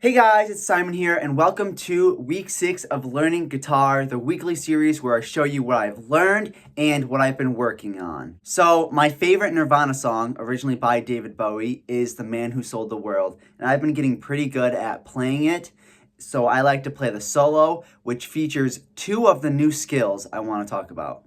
Hey guys, it's Simon here, and welcome to week 6 of Learning Guitar, the weekly series where I show you what I've learned and what I've been working on. So, my favorite Nirvana song, originally by David Bowie, is The Man Who Sold the World, and I've been getting pretty good at playing it. So, I like to play the solo, which features 2 of the new skills I want to talk about.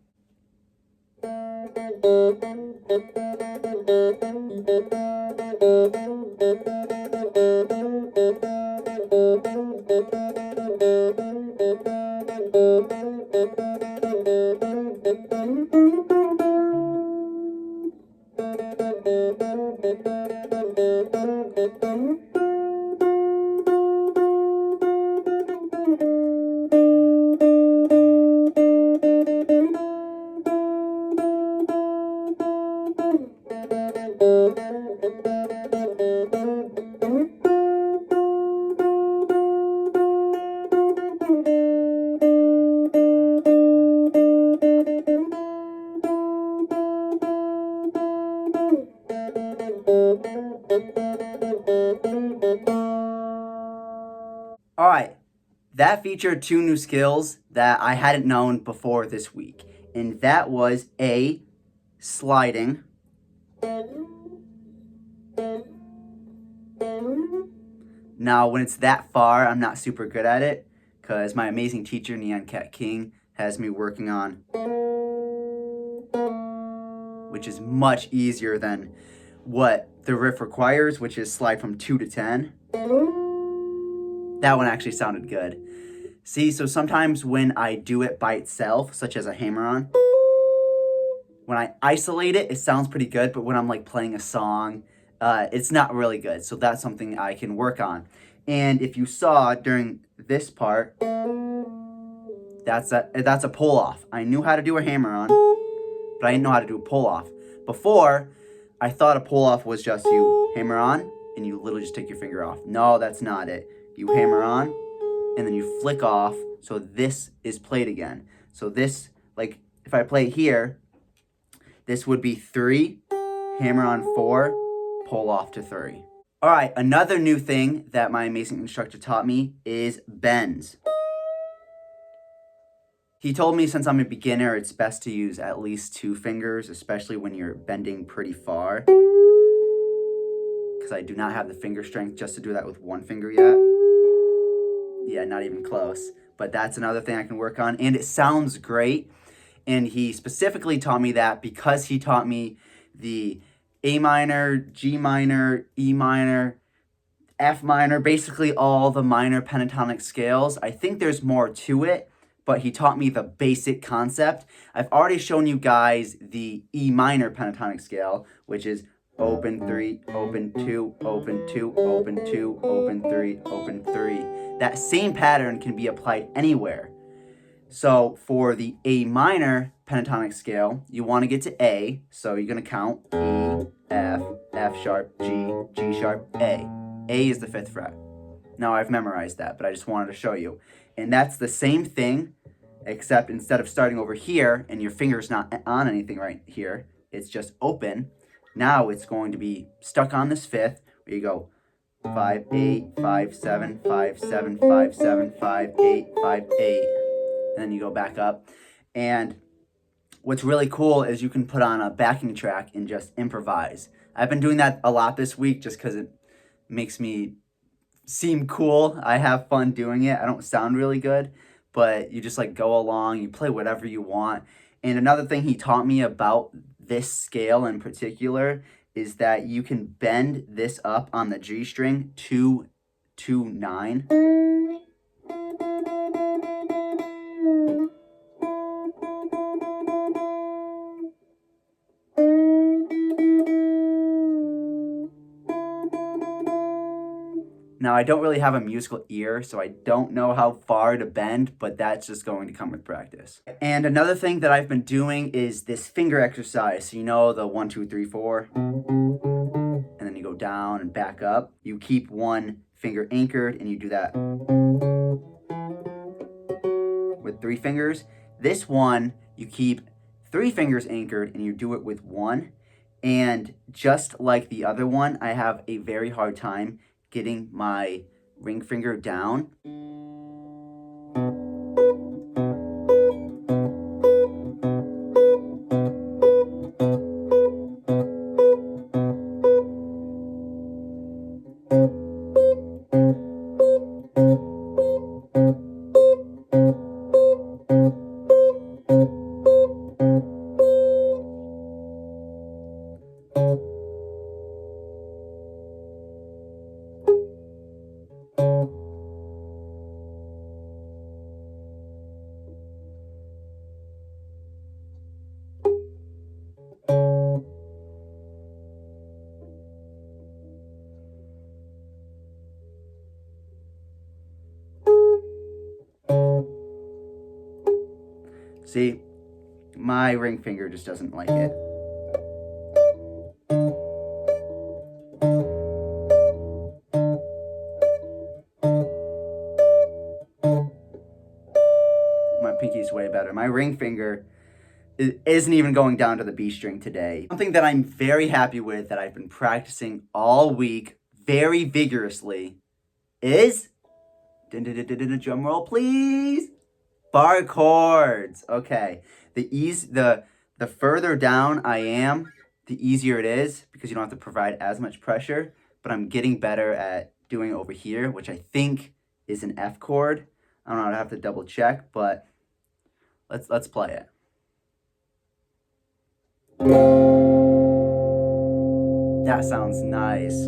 Alright, that featured 2 new skills that I hadn't known before this week, and that was A, sliding. Now, when it's that far, I'm not super good at it, because my amazing teacher, Neon Cat King, has me working on, which is much easier than what the riff requires, which is slide from 2 to 10. That one actually sounded good. See, so sometimes when I do it by itself, such as a hammer-on, when I isolate it, it sounds pretty good, but when I'm like playing a song, it's not really good. So that's something I can work on. And if you saw during this part, that's a pull-off. I knew how to do a hammer-on, but I didn't know how to do a pull-off. Before, I thought a pull-off was just you hammer on, and you literally just take your finger off. No, that's not it. You hammer on, and then you flick off, so this is played again. So this, like, if I play it here, this would be 3, hammer on 4, pull off to 3. All right, another new thing that my amazing instructor taught me is bends. He told me since I'm a beginner, it's best to use at least 2 fingers, especially when you're bending pretty far, because I do not have the finger strength just to do that with 1 finger yet. Yeah, not even close. But that's another thing I can work on, and it sounds great. And he specifically taught me that because he taught me the A minor, G minor, E minor, F minor, basically all the minor pentatonic scales. I think there's more to it, but he taught me the basic concept. I've already shown you guys the E minor pentatonic scale, which is open 3, open 2, open 2, open 2, open 3, open 3. That same pattern can be applied anywhere. So for the A minor pentatonic scale, you want to get to A, so you're going to count E, F, F sharp, G, G sharp, A. A is the 5th fret. Now I've memorized that, but I just wanted to show you. And that's the same thing, except instead of starting over here and your finger's not on anything right here, it's just open. Now it's going to be stuck on this 5th, where you go 5, 8, 5, 7, 5, 7, 5, 7, 5, 8, 5, 8. And then you go back up. And what's really cool is you can put on a backing track and just improvise. I've been doing that a lot this week just because it makes me seem cool. I have fun doing it. I don't sound really good, but you just like go along, you play whatever you want. And another thing he taught me about this scale in particular is that you can bend this up on the G string to 9. Now, I don't really have a musical ear, so I don't know how far to bend, but that's just going to come with practice. And another thing that I've been doing is this finger exercise. So you know the 1, 2, 3, 4, and then you go down and back up. You keep one finger anchored, and you do that with 3 fingers. This one, you keep 3 fingers anchored, and you do it with 1. And just like the other one, I have a very hard time getting my ring finger down. See, my ring finger just doesn't like it. My pinky's way better. My ring finger isn't even going down to the B string today. Something that I'm very happy with, that I've been practicing all week very vigorously, is, drum roll please, bar chords. Okay, the further down I am, the easier it is, because you don't have to provide as much pressure, but I'm getting better at doing it over here, which I think is an F chord. I don't know, I'd have to double check, but let's play it. That sounds nice.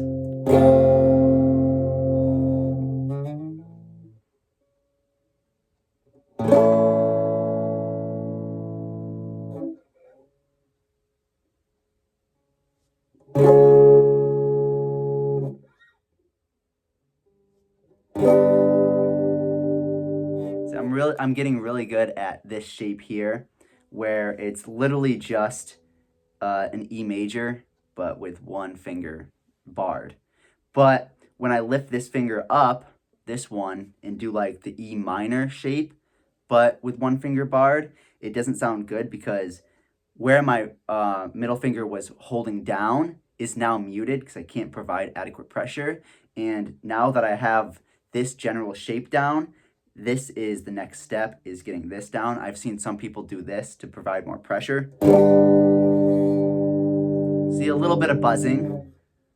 So I'm getting really good at this shape here, where it's literally just an E major, but with one finger barred. But when I lift this finger up, this one, and do like the E minor shape, but with one finger barred, it doesn't sound good, because where my middle finger was holding down is now muted because I can't provide adequate pressure. And now that I have this general shape down, this is the next step, is getting this down. I've seen some people do this to provide more pressure. See a little bit of buzzing.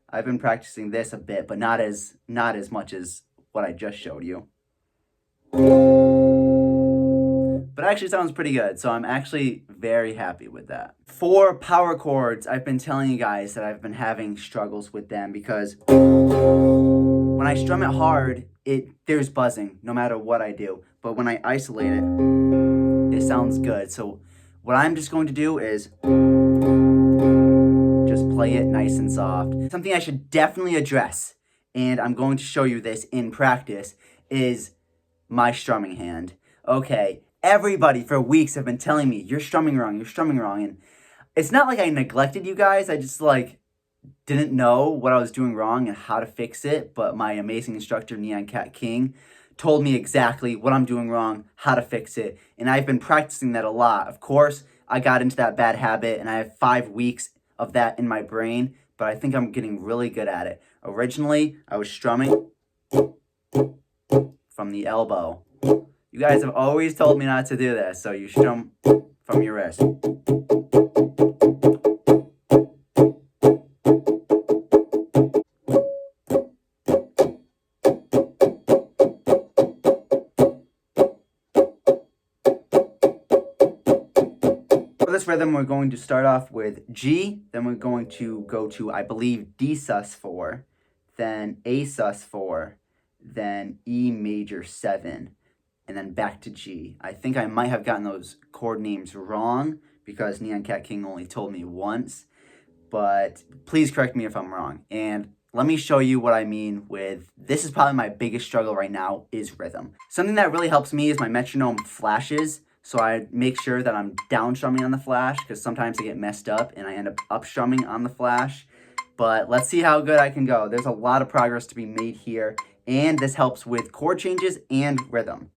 I've been practicing this a bit, but not as much as what I just showed you. But it actually sounds pretty good, so I'm actually very happy with that. For power chords, I've been telling you guys that I've been having struggles with them, because when I strum it hard, there's buzzing no matter what I do. But when I isolate it, it sounds good. So what I'm just going to do is just play it nice and soft. Something I should definitely address, and I'm going to show you this in practice, is my strumming hand. Okay, everybody for weeks have been telling me, you're strumming wrong, and it's not like I neglected you guys, I just didn't know what I was doing wrong and how to fix it, but my amazing instructor, Neon Cat King, told me exactly what I'm doing wrong, how to fix it, and I've been practicing that a lot. Of course, I got into that bad habit, and I have 5 weeks of that in my brain, but I think I'm getting really good at it. Originally, I was strumming from the elbow. You guys have always told me not to do this, so you strum from your wrist. For this rhythm, we're going to start off with G, then we're going to go to, I believe, D sus4, then A sus4, then E major 7, and then back to G. I think I might have gotten those chord names wrong, because Neon Cat King only told me once, but please correct me if I'm wrong. And let me show you what I mean with, this is probably my biggest struggle right now, is rhythm. Something that really helps me is my metronome flashes. So I make sure that I'm down strumming on the flash, because sometimes I get messed up and I end up strumming on the flash. But let's see how good I can go. There's a lot of progress to be made here, and this helps with chord changes and rhythm.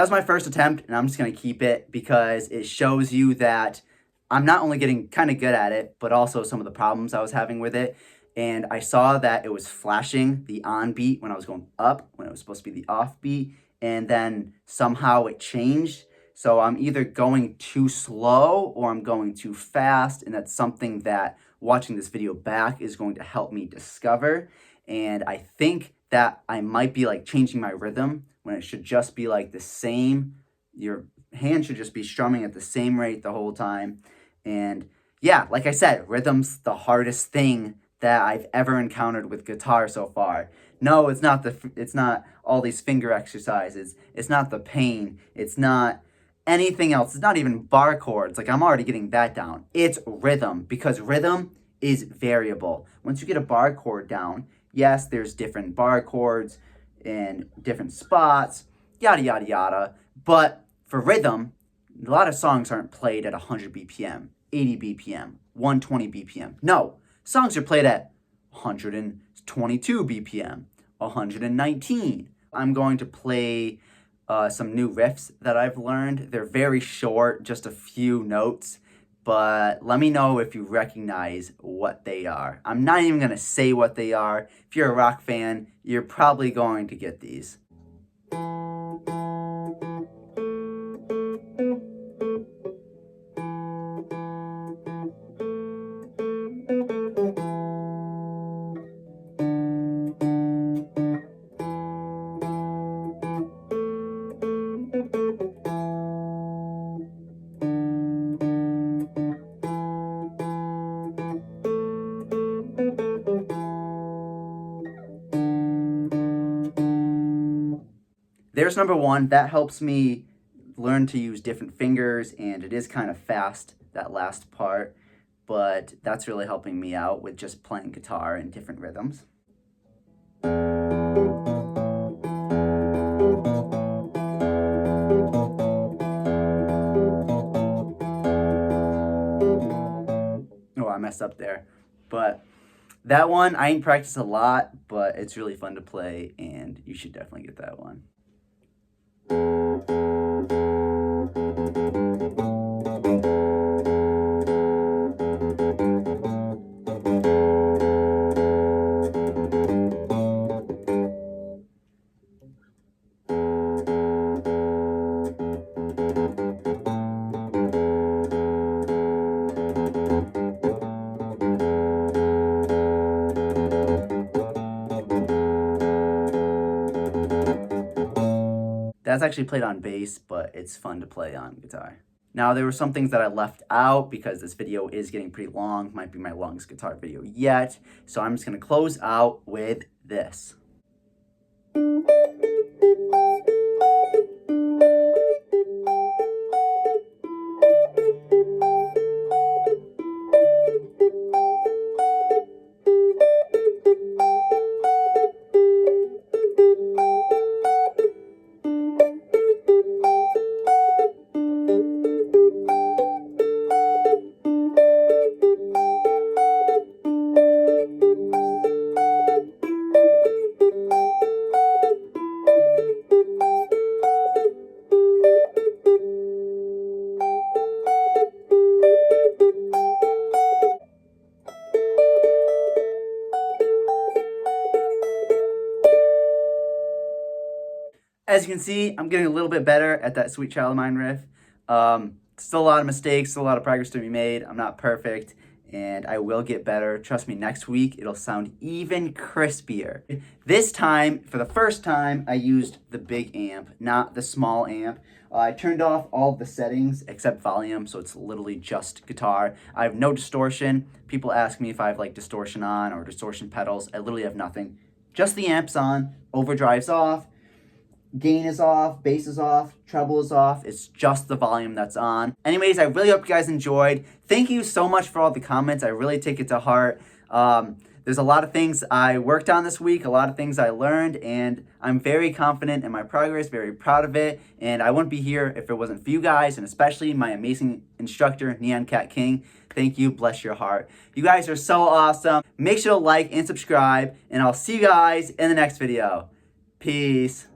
that was my first attempt, and I'm just going to keep it because it shows you that I'm not only getting kind of good at it, but also some of the problems I was having with it. And I saw that it was flashing the on beat when I was going up, when it was supposed to be the off beat, and then somehow it changed. So I'm either going too slow or I'm going too fast, and that's something that watching this video back is going to help me discover. And I think that I might be like changing my rhythm when it should just be like the same. Your hand should just be strumming at the same rate the whole time. And yeah, like I said, rhythm's the hardest thing that I've ever encountered with guitar so far. No, it's not all these finger exercises. It's not the pain. It's not anything else. It's not even bar chords. Like, I'm already getting that down. It's rhythm, because rhythm is variable. Once you get a bar chord down, yes, there's different bar chords in different spots, yada, yada, yada. But for rhythm, a lot of songs aren't played at 100 BPM, 80 BPM, 120 BPM. No, songs are played at 122 BPM, 119. I'm going to play some new riffs that I've learned. They're very short, just a few notes, but let me know if you recognize what they are. I'm not even going to say what they are. If you're a rock fan, you're probably going to get these. There's number one. That helps me learn to use different fingers, and it is kind of fast, that last part, but that's really helping me out with just playing guitar in different rhythms. Oh, I messed up there. But that one, I ain't practiced a lot, but it's really fun to play, and you should definitely get that one. That's actually played on bass, but it's fun to play on guitar. Now, there were some things that I left out because this video is getting pretty long. Might be my longest guitar video yet. So I'm just going to close out with this. As you can see, I'm getting a little bit better at that Sweet Child of Mine riff. Still a lot of mistakes, still a lot of progress to be made. I'm not perfect, and I will get better. Trust me, next week it'll sound even crispier. This time, for the first time, I used the big amp, not the small amp. I turned off all of the settings except volume, so it's literally just guitar. I have no distortion. People ask me if I have like distortion on or distortion pedals. I literally have nothing. Just the amps on, overdrive's off, gain is off, bass is off, treble is off. It's just the volume that's on. Anyways, I really hope you guys enjoyed. Thank you so much for all the comments. I really take it to heart. There's a lot of things I worked on this week, a lot of things I learned, and I'm very confident in my progress, very proud of it, and I wouldn't be here if it wasn't for you guys, and especially my amazing instructor, Neon Cat King. Thank you, bless your heart. You guys are so awesome. Make sure to like and subscribe, and I'll see you guys in the next video. Peace.